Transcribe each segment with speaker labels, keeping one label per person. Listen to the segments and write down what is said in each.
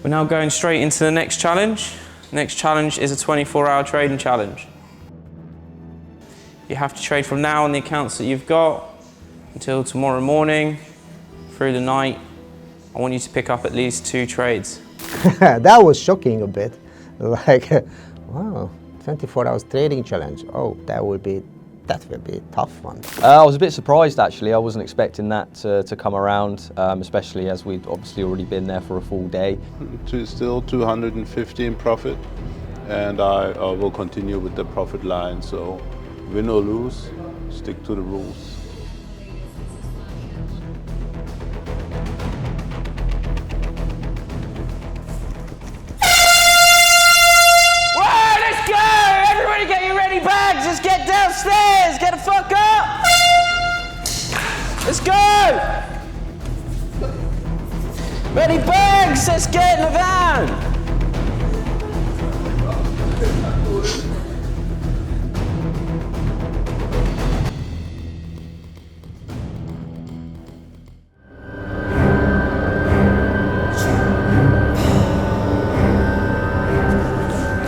Speaker 1: We're now going straight into the next challenge. Next challenge is a 24-hour trading challenge. You have to trade from now on the accounts that you've got until tomorrow morning, through the night. I want you to pick up at least 2 trades.
Speaker 2: That was shocking a bit. Like, wow, 24 hours trading challenge. Oh, that will be a tough one.
Speaker 3: I was a bit surprised actually. I wasn't expecting that to come around, especially as we'd obviously already been there for a full day.
Speaker 4: Still 250 in profit, and I will continue with the profit line. So win or lose, stick to the rules.
Speaker 1: Let's get downstairs, get the fuck up! Let's go! Ready bags, let's get in the van!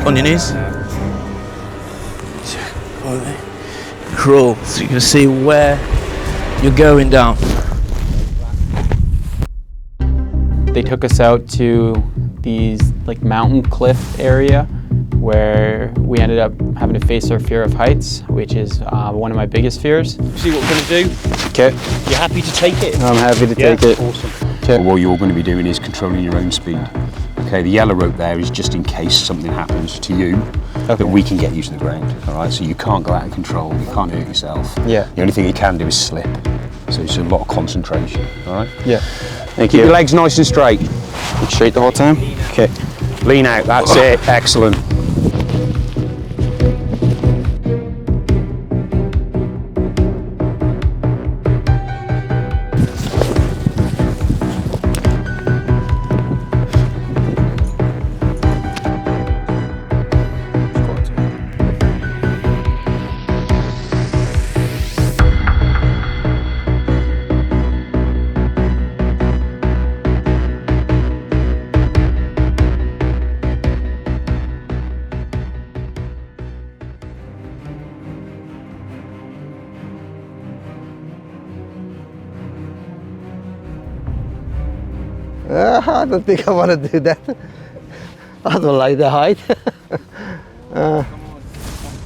Speaker 1: On your knees. Crawl so you can see where you're going down.
Speaker 5: They took us out to these like mountain cliff area where we ended up having to face our fear of heights, which is one of my biggest fears.
Speaker 6: See what we're going to do?
Speaker 5: Okay.
Speaker 6: You're happy to take it?
Speaker 5: I'm happy to take it.
Speaker 6: Awesome.
Speaker 5: Okay.
Speaker 7: What you're going to be doing is controlling your own speed. Okay, the yellow rope there is just in case something happens to you, that we can get you to the ground. All right, so you can't go out of control, you can't hurt yourself.
Speaker 5: Yeah.
Speaker 7: The only thing you can do is slip. So it's a lot of concentration. All right.
Speaker 5: Yeah.
Speaker 7: Thank you. Keep your legs nice and straight.
Speaker 5: Straight the whole time.
Speaker 7: Okay. Lean out. That's it. Excellent.
Speaker 2: I don't think I want to do that. I don't like the height.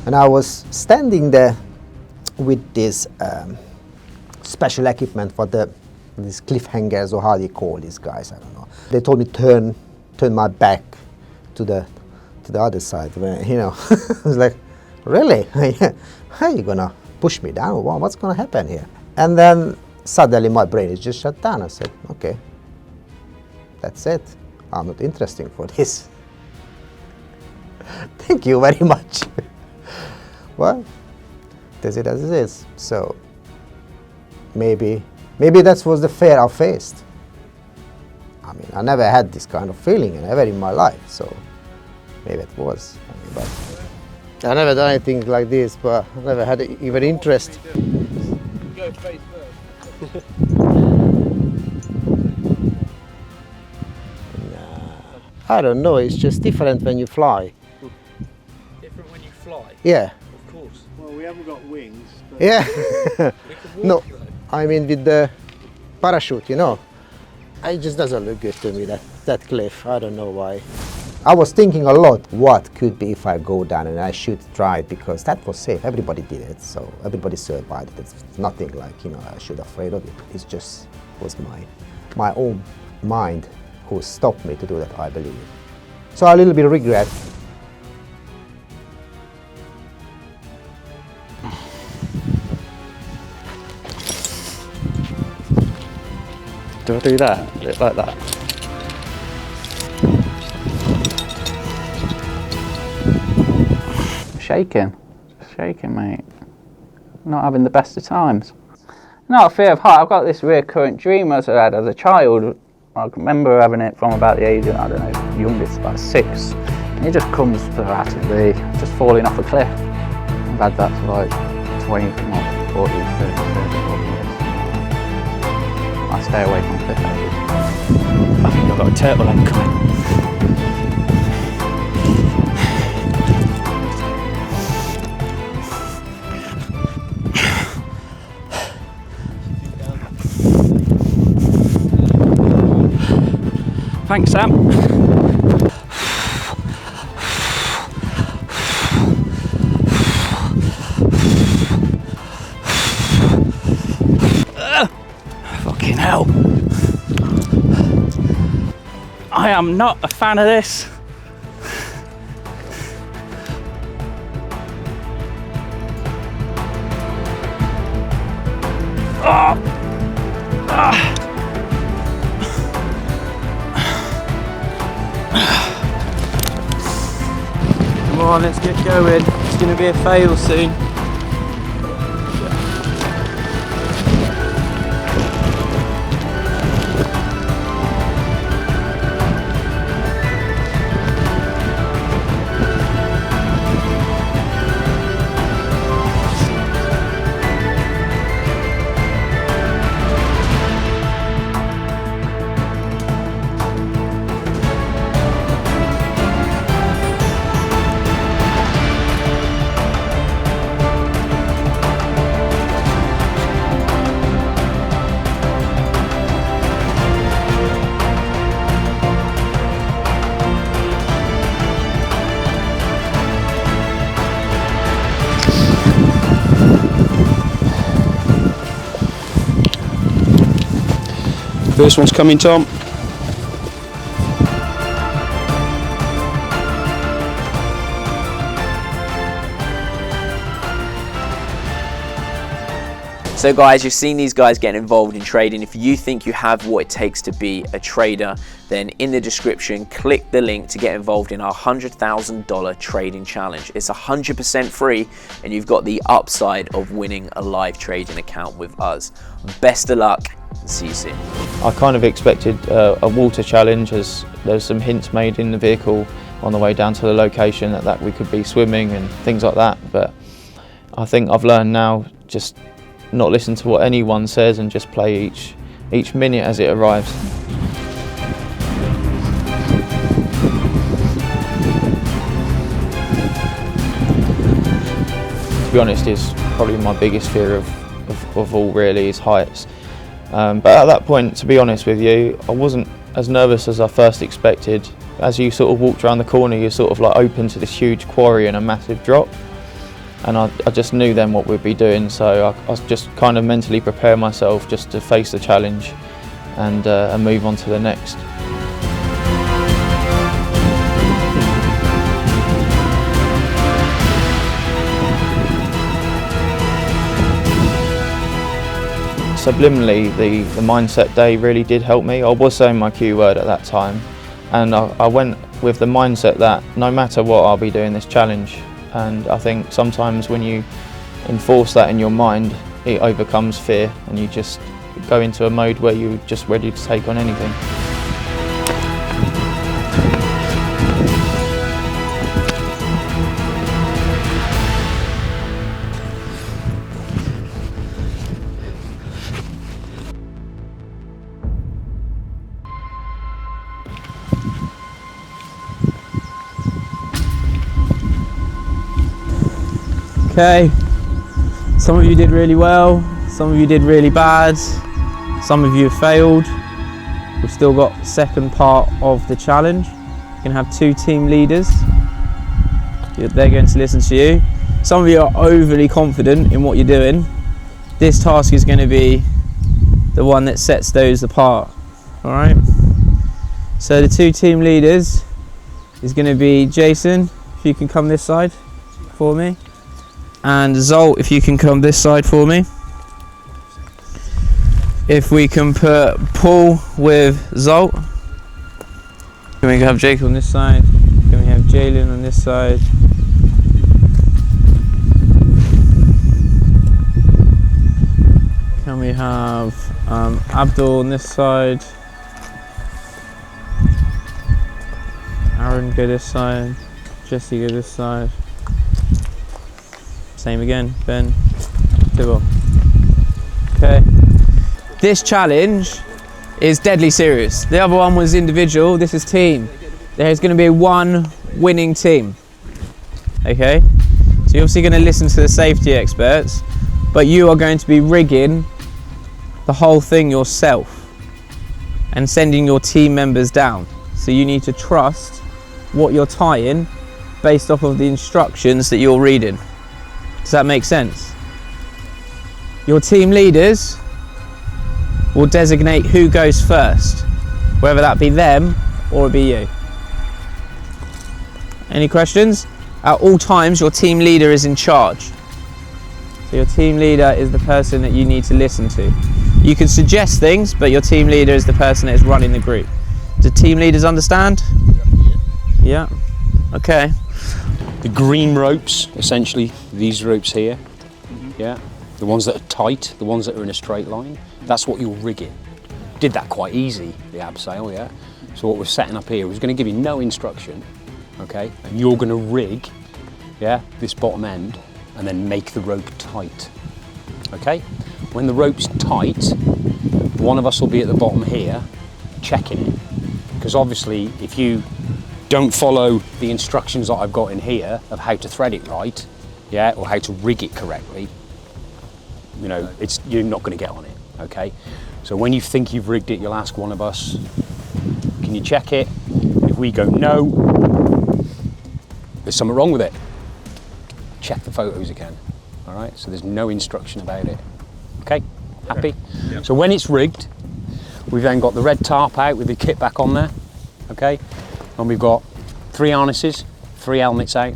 Speaker 2: And I was standing there with this special equipment for these cliffhangers, or how do you call these guys? I don't know. They told me turn my back to the other side. You know, I was like, really? How are you gonna push me down? What's gonna happen here? And then suddenly my brain is just shut down. I said, okay. That's it. I'm not interested for this. Thank you very much. Well, that's it as it is. So maybe that was the fear I faced. I mean, I never had this kind of feeling ever in my life, so maybe it was. But I never done anything like this, but I never had even interest.
Speaker 6: Go face first.
Speaker 2: I don't know, it's just different when you fly.
Speaker 6: Different when you fly?
Speaker 2: Yeah.
Speaker 6: Of course.
Speaker 4: Well, we haven't got wings.
Speaker 2: Yeah.
Speaker 6: We could walk,
Speaker 2: No,
Speaker 6: though.
Speaker 2: I mean with the parachute, you know. It just doesn't look good to me, that cliff. I don't know why. I was thinking a lot, what could be if I go down, and I should try it because that was safe. Everybody did it, so everybody survived it. It's nothing like, you know, I should afraid of it. It just was my own mind who stopped me to do that, I believe. So a little bit of regret.
Speaker 5: Do I do that? Do it like that? Shaking, mate. Not having the best of times. Not a fear of height. I've got this recurrent dream as I had as a child. I remember having it from about the age of, I don't know, youngest, about 6. And it just comes sporadically, just falling off a cliff. I've had that for like 20, 40, 30, 40 years. I stay away from cliff edges. I've got a turtle egg coming. Thanks, Sam. Fucking hell. I am not a fan of this.
Speaker 1: Come on, let's get going. It's going to be a fail soon.
Speaker 7: First one's coming, Tom.
Speaker 8: So guys, you've seen these guys getting involved in trading. If you think you have what it takes to be a trader, then in the description, click the link to get involved in our $100,000 trading challenge. It's 100% free and you've got the upside of winning a live trading account with us. Best of luck and see you soon.
Speaker 5: I kind of expected a water challenge, as there's some hints made in the vehicle on the way down to the location that we could be swimming and things like that, but I think I've learned now just not listen to what anyone says and just play each minute as it arrives. To be honest, is probably my biggest fear of all really, is heights. But at that point, to be honest with you, I wasn't as nervous as I first expected. As you sort of walked around the corner, you're sort of like open to this huge quarry and a massive drop. And I just knew then what we'd be doing, so I was just kind of mentally prepare myself just to face the challenge and move on to the next. Subliminally, the mindset day really did help me. I was saying my Q word at that time, and I went with the mindset that no matter what, I'll be doing this challenge. And I think sometimes when you enforce that in your mind, it overcomes fear and you just go into a mode where you're just ready to take on anything.
Speaker 1: Okay, some of you did really well, some of you did really bad, some of you have failed. We've still got the second part of the challenge. You're going to have two team leaders. They're going to listen to you. Some of you are overly confident in what you're doing. This task is going to be the one that sets those apart. All right. So the two team leaders is going to be Jason, if you can come this side for me. And Zolt, if you can come this side for me. If we can put Paul with Zolt. Can we have Jake on this side? Can we have Jalen on this side? Can we have Abdul on this side? Aaron go this side. Jesse go this side. Same again, Ben, Tibble. Okay. This challenge is deadly serious. The other one was individual, this is team. There's going to be one winning team. Okay? So you're obviously going to listen to the safety experts, but you are going to be rigging the whole thing yourself and sending your team members down. So you need to trust what you're tying based off of the instructions that you're reading. Does that make sense? Your team leaders will designate who goes first, whether that be them or it be you. Any questions? At all times, your team leader is in charge. So your team leader is the person that you need to listen to. You can suggest things, but your team leader is the person that is running the group. Do team leaders understand? Yeah. Okay.
Speaker 7: The green ropes, essentially, these ropes here, yeah, the ones that are tight, the ones that are in a straight line, that's what you're rigging. Did that quite easy, the abseil, yeah. So what we're setting up here is going to give you no instruction, okay, and you're going to rig, yeah, this bottom end and then make the rope tight, okay. When the rope's tight, one of us will be at the bottom here checking it, because obviously if you don't follow the instructions that I've got in here of how to thread it right, yeah, or how to rig it correctly, you know, you're not going to get on it, okay? So when you think you've rigged it, you'll ask one of us, can you check it? If we go no, there's something wrong with it. Check the photos again, all right? So there's no instruction about it, okay? Happy?
Speaker 4: Okay. Yep.
Speaker 7: So when it's rigged, we've then got the red tarp out with the kit back on there, okay? And we've got 3 harnesses, 3 helmets out,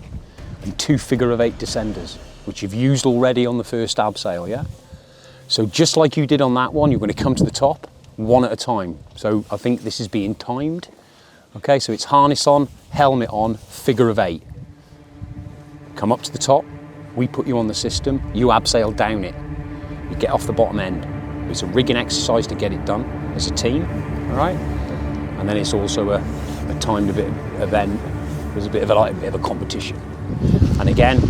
Speaker 7: and 2 figure-of-8 descenders, which you've used already on the first abseil, yeah? So just like you did on that one, you're going to come to the top, one at a time. So I think this is being timed. Okay, so it's harness on, helmet on, figure-of-8. Come up to the top, we put you on the system, you abseil down it. You get off the bottom end. It's a rigging exercise to get it done as a team, all right? And then it's also a timed event. There's a bit of a competition. And again,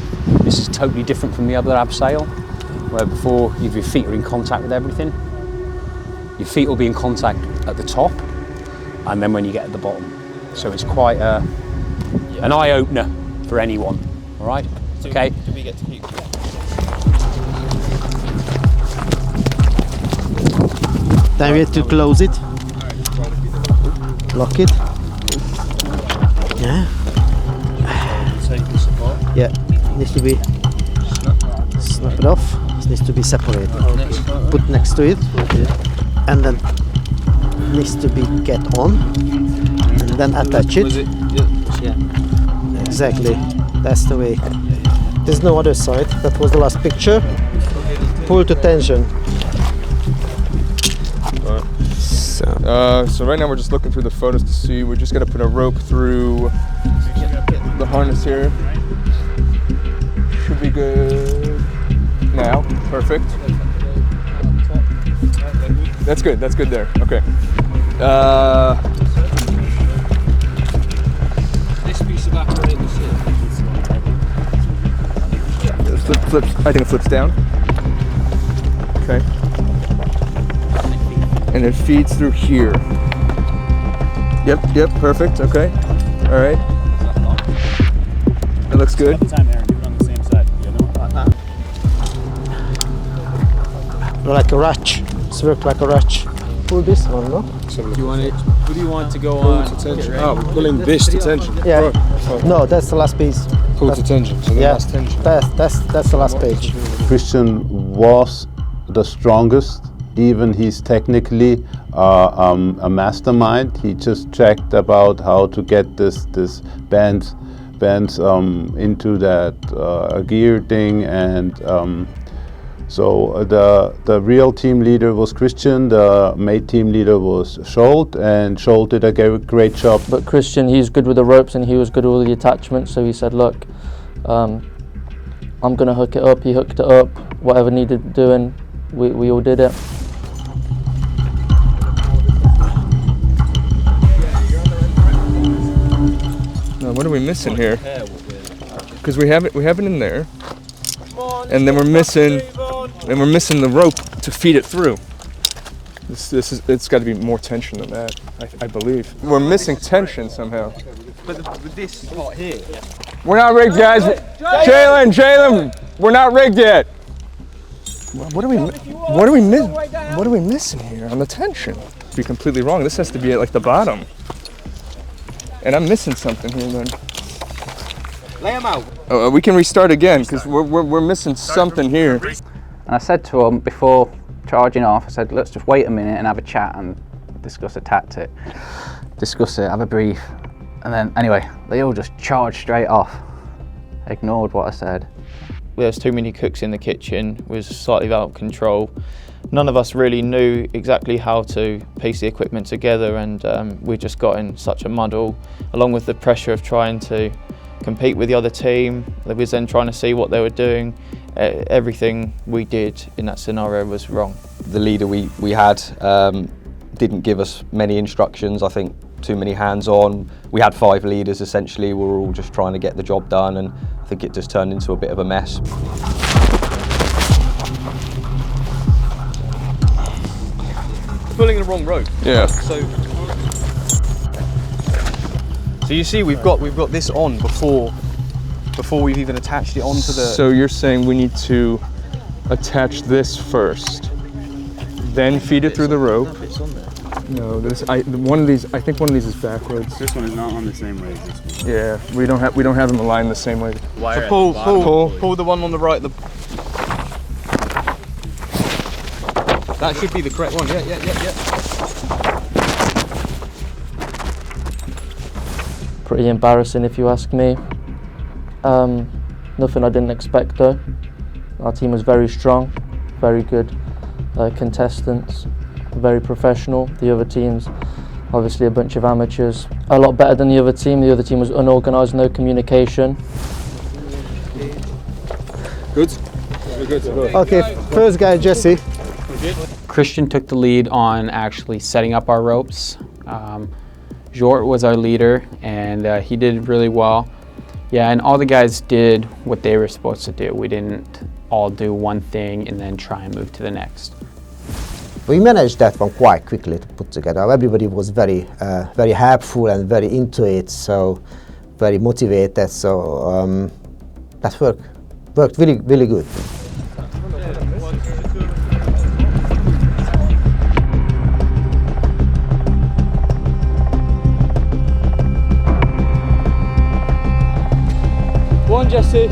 Speaker 7: this is totally different from the other abseil, where before your feet are in contact with everything. Your feet will be in contact at the top, and then when you get at the bottom. So it's quite an eye-opener for anyone, all right? Okay.
Speaker 6: Do we get to keep?
Speaker 2: Then we have to close it. Lock it. Yeah.
Speaker 4: Take this apart.
Speaker 2: Yeah. Needs to be snap it off. It needs to be separated. Put next to it, and then needs to be get on, and then attach it.
Speaker 6: Yeah.
Speaker 2: Exactly. That's the way. There's no other side. That was the last picture. Pull to tension.
Speaker 9: So right now we're just looking through the photos to see. We're just gonna put a rope through the harness here. Should be good now. Perfect. That's good. That's good there. Okay.
Speaker 6: This piece of apparatus here.
Speaker 9: Flips. I think it flips down. Okay. And it feeds through here. Yep, perfect, okay. All right. It looks good.
Speaker 2: Like a ratch. It's worked like a ratch. Pull this one, no?
Speaker 6: Do you want it? Who do you want to go on?
Speaker 9: Oh, we're pulling this to tension.
Speaker 2: Yeah. No, that's the last piece.
Speaker 9: Pull to tension, so the last tension.
Speaker 2: That's the last page.
Speaker 4: Christian was the strongest. Even he's technically a mastermind. He just checked about how to get this bands into that gear thing, and so the real team leader was Christian. The mate team leader was Scholt, and Scholt did a great job.
Speaker 10: But Christian, he's good with the ropes and he was good with all the attachments. So he said, "Look, I'm gonna hook it up." He hooked it up. Whatever needed doing, we all did it.
Speaker 9: What are we missing here? Because we have it in there, and then we're missing the rope to feed it through. It's got to be more tension than that, I believe. We're missing tension somehow.
Speaker 3: But with this part here.
Speaker 9: We're not rigged, guys. Jalen, we're not rigged yet. What are we missing here on the tension? Be completely wrong. This has to be at like the bottom. And I'm missing something here then.
Speaker 3: Lay them out.
Speaker 9: We can restart again because we're missing something here.
Speaker 5: And I said to them before charging off, I said, let's just wait a minute and have a chat and discuss a tactic. Discuss it, have a brief. And then, anyway, they all just charged straight off. Ignored what I said.
Speaker 11: There's too many cooks in the kitchen, was slightly out of control. None of us really knew exactly how to piece the equipment together, and we just got in such a muddle, along with the pressure of trying to compete with the other team. They was then trying to see what they were doing. Everything we did in that scenario was wrong.
Speaker 3: The leader we had didn't give us many instructions. I think too many hands-on. We had 5 leaders essentially. We were all just trying to get the job done, and I think it just turned into a bit of a mess. Pulling the wrong rope.
Speaker 9: Yeah.
Speaker 3: So you see, we've got this on before we've even attached it onto the.
Speaker 9: So you're saying we need to attach this first, then feed it through the rope. No, I think one of these is backwards.
Speaker 12: This one is not on the same way as this one.
Speaker 9: Yeah, we don't have them aligned the same way.
Speaker 3: So pull the one on the right. That should be the correct one. Yeah.
Speaker 10: Pretty embarrassing if you ask me. Nothing I didn't expect though. Our team was very strong, very good contestants, very professional. The other teams, obviously a bunch of amateurs, a lot better than the other team. The other team was unorganised, no communication.
Speaker 9: Good.
Speaker 2: Okay, first guy, Jesse.
Speaker 1: Christian took the lead on actually setting up our ropes. Jort was our leader, and he did really well. Yeah, and all the guys did what they were supposed to do. We didn't all do one thing and then try and move to the next.
Speaker 2: We managed that one quite quickly to put together. Everybody was very helpful and very into it, so very motivated. So that worked really, really good.
Speaker 3: Go on, Jesse.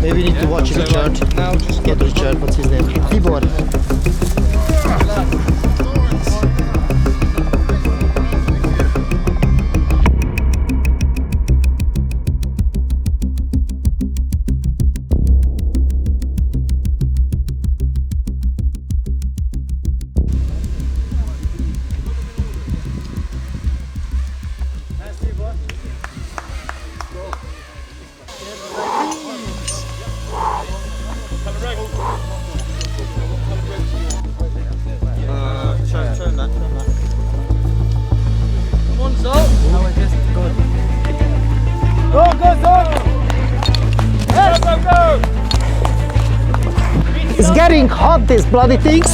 Speaker 2: Maybe we need to watch Richard. Now just get Richard, what's his name? Tibor.
Speaker 3: Turn that. Come on, Zol. Go, Zol. Go.
Speaker 2: It's getting hot, these bloody things.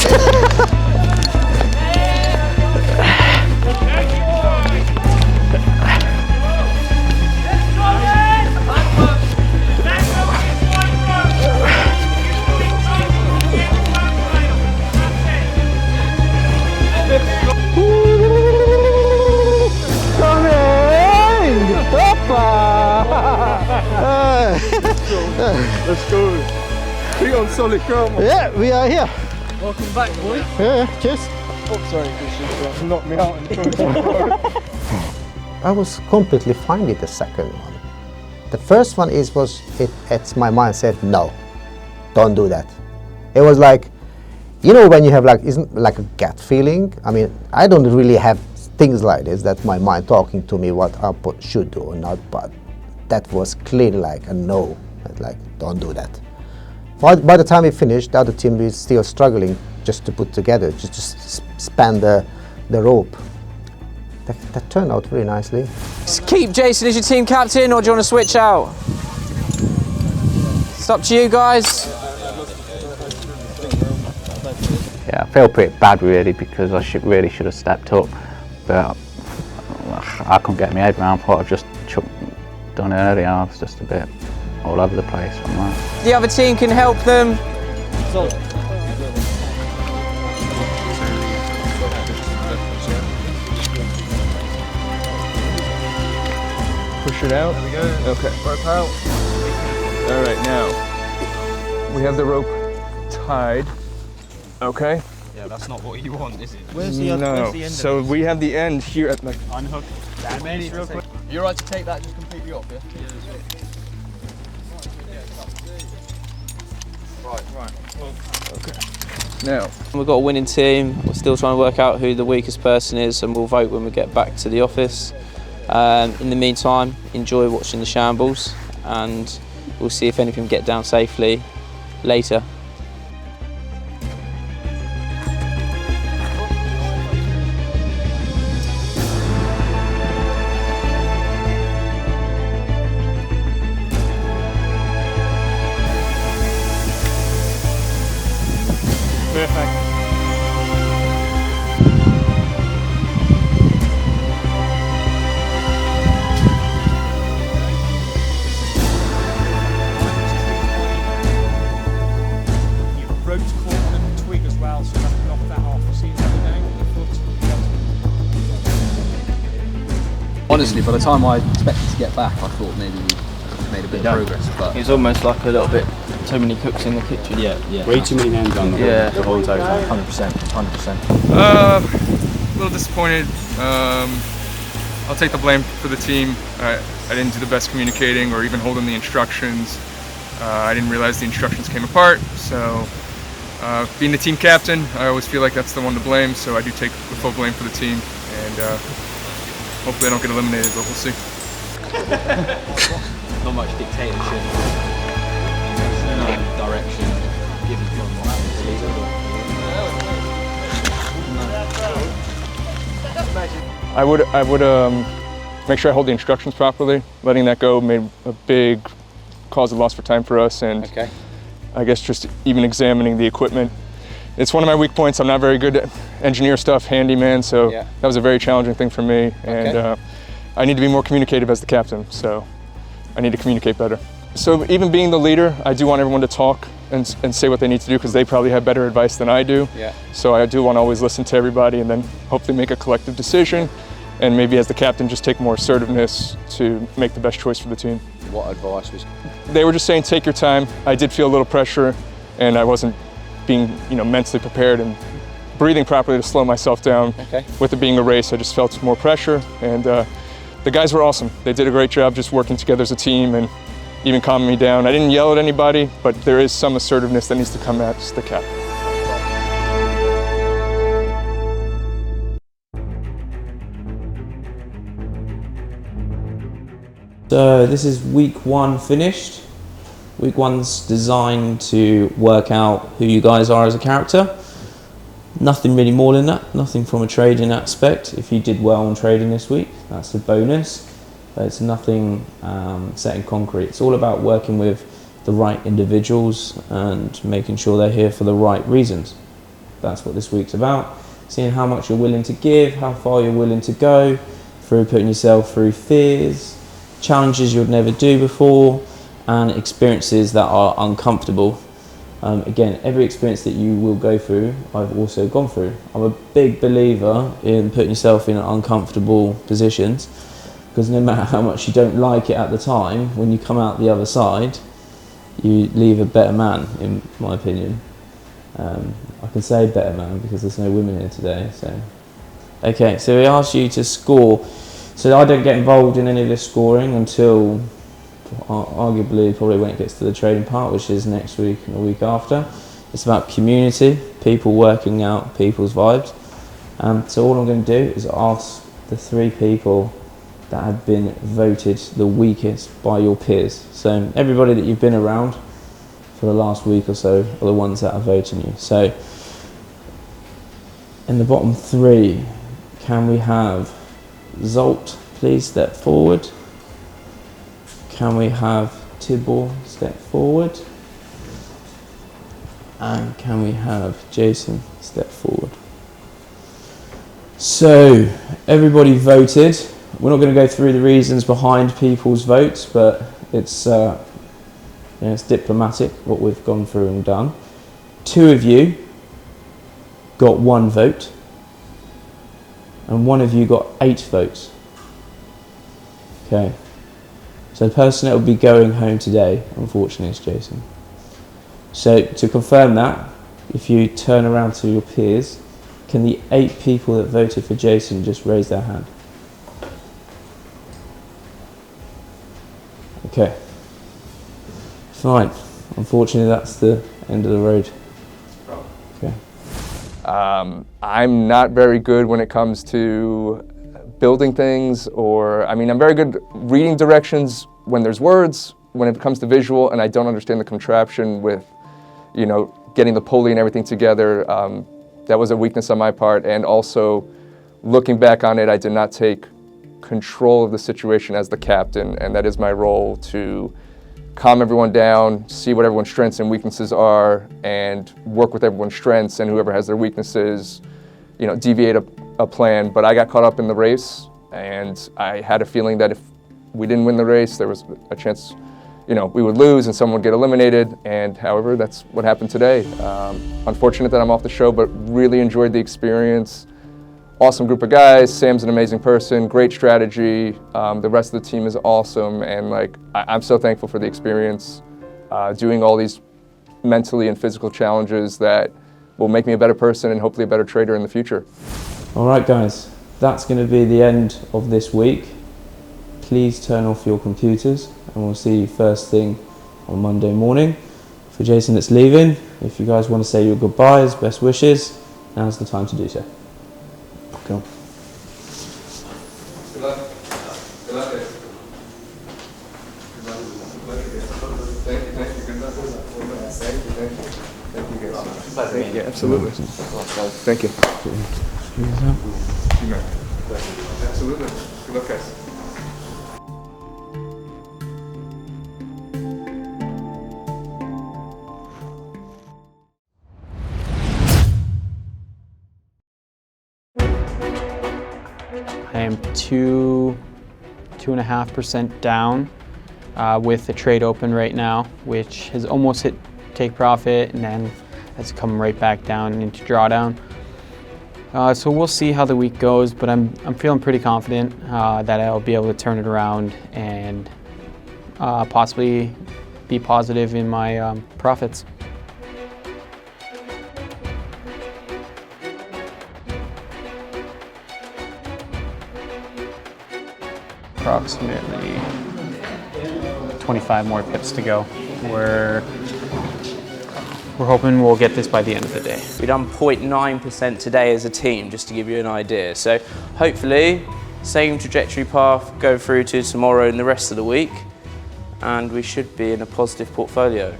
Speaker 9: Let's go. Be on solid ground.
Speaker 2: Yeah, we are here.
Speaker 6: Welcome back, boy.
Speaker 2: Yeah, cheers.
Speaker 9: Oh, sorry, this knocked me out.
Speaker 2: I was completely fine with the second one. The first one it's my mind said, no, don't do that. It was like, you know, when you have like, isn't like a gut feeling? I mean, I don't really have things like this, that my mind talking to me what I should do or not, but that was clearly like a no, like don't do that. By the time we finished, the other team was still struggling just to put together, just to span the rope. That turned out very nicely.
Speaker 1: Keep Jason as your team captain, or do you want to switch out? It's up to you guys.
Speaker 5: Yeah, I feel pretty bad really, because I really should have stepped up, but I couldn't get my head around what I've just done earlier. I was just a bit all over the place from that.
Speaker 1: The other team can help them.
Speaker 9: Push it out. There we go. Okay. Rope out. All right, now we have the rope tied. Okay.
Speaker 6: Yeah, that's not what you want, is it?
Speaker 9: Where's the end? So we have the end here at like.
Speaker 6: Unhook. Real quick. You're right to take that just completely off, yeah? Right.
Speaker 9: Okay. Now
Speaker 1: We've got a winning team. We're still trying to work out who the weakest person is, and we'll vote when we get back to the office. In the meantime, enjoy watching the shambles, and we'll see if any of them get down safely later.
Speaker 9: perfect.
Speaker 6: Rope's caught on a twig as well, so you have to knock that off. See how we're going with the foot.
Speaker 13: Honestly, by the time I expected to get back, I thought maybe we made a bit of progress. But
Speaker 11: It's almost like a little bit too many cooks in the kitchen.
Speaker 13: yeah.
Speaker 12: Way too many hands on the whole entire time.
Speaker 13: 100%.
Speaker 9: A little disappointed. I'll take the blame for the team. I didn't do the best communicating or even holding the instructions. I didn't realize the instructions came apart. So being the team captain, I always feel like that's the one to blame. So I do take the full blame for the team, and hopefully I don't get eliminated, but we'll see.
Speaker 13: Not much dictatorship, no direction given from what happens.
Speaker 9: I would make sure I hold the instructions properly. Letting that go made a big cause of loss for time for us, and I guess just even examining the equipment. It's one of my weak points. I'm not very good at engineer stuff, handyman, so that was a very challenging thing for me. And I need to be more communicative as the captain, so I need to communicate better. So even being the leader, I do want everyone to talk and say what they need to do, because they probably have better advice than I do. So I do want to always listen to everybody and then hopefully make a collective decision. And maybe as the captain, just take more assertiveness to make the best choice for the team.
Speaker 13: What advice was?
Speaker 9: They were just saying, take your time. I did feel a little pressure, and I wasn't being, mentally prepared and breathing properly to slow myself down. With it being a race, I just felt more pressure, and the guys were awesome. They did a great job just working together as a team and even calming me down. I didn't yell at anybody, but there is some assertiveness that needs to come at the captain.
Speaker 1: So this is week one finished. Week one's designed to work out who you guys are as a character. Nothing really more than that, nothing from a trading aspect. If you did well on trading this week, that's a bonus. But it's nothing set in concrete. It's all about working with the right individuals and making sure they're here for the right reasons. That's what this week's about. Seeing how much you're willing to give, how far you're willing to go, through putting yourself through fears, challenges you'd never do before, and experiences that are uncomfortable. Again, every experience that you will go through, I've also gone through. I'm a big believer in putting yourself in uncomfortable positions, because no matter how much you don't like it at the time, when you come out the other side, you leave a better man, in my opinion. I can say better man because there's no women here today. So, okay, so we asked you to score. So I don't get involved in any of this scoring until arguably probably when it gets to the trading part, which is next week and the week after. It's about community, people working out people's vibes. So all I'm going to do is ask the 3 people that have been voted the weakest by your peers. So everybody that you've been around for the last week or so are the ones that are voting you. So in the bottom 3, can we have Zolt please step forward? Can we have Tibor step forward? And can we have Jason step forward? So everybody voted. We're not going to go through the reasons behind people's votes, but it's it's diplomatic what we've gone through and done. 2 of you got 1 vote, and 1 of you got 8 votes. Okay. So the person that will be going home today, unfortunately, is Jason. So to confirm that, if you turn around to your peers, can the 8 people that voted for Jason just raise their hand? Okay. Fine. Unfortunately, that's the end of the road. Okay.
Speaker 9: I'm not very good when it comes to building things, or I'm very good reading directions when there's words. When it comes to visual, and I don't understand the contraption with, getting the pulley and everything together. That was a weakness on my part, and also looking back on it, I did not take control of the situation as the captain, and that is my role, to calm everyone down, see what everyone's strengths and weaknesses are, and work with everyone's strengths, and whoever has their weaknesses, deviate a plan. But I got caught up in the race, and I had a feeling that if we didn't win the race, there was a chance we would lose and someone would get eliminated, and however, that's what happened today. Unfortunate that I'm off the show, but really enjoyed the experience. Awesome group of guys. Sam's an amazing person, great strategy. The rest of the team is awesome, and I'm so thankful for the experience, doing all these mentally and physical challenges that will make me a better person and hopefully a better trader in the future.
Speaker 1: All right, guys, that's going to be the end of this week. Please turn off your computers, and we'll see you first thing on Monday morning. For Jason that's leaving, if you guys want to say your goodbyes, best wishes, now's the time to do so. Cool.
Speaker 9: Good luck. Good luck, guys. Thank you. Good luck. Thank you, guys. Yeah, absolutely. Thank you. Absolutely. Good luck, guys.
Speaker 14: I am 2.5% down with the trade open right now, which has almost hit take profit and then has come right back down into drawdown. So we'll see how the week goes, but I'm feeling pretty confident that I'll be able to turn it around and possibly be positive in my profits. Approximately 25 more pips to go. We're hoping we'll get this by the end of the day.
Speaker 8: We've done 0.9% today as a team, just to give you an idea. So hopefully, same trajectory path, go through to tomorrow and the rest of the week, and we should be in a positive portfolio.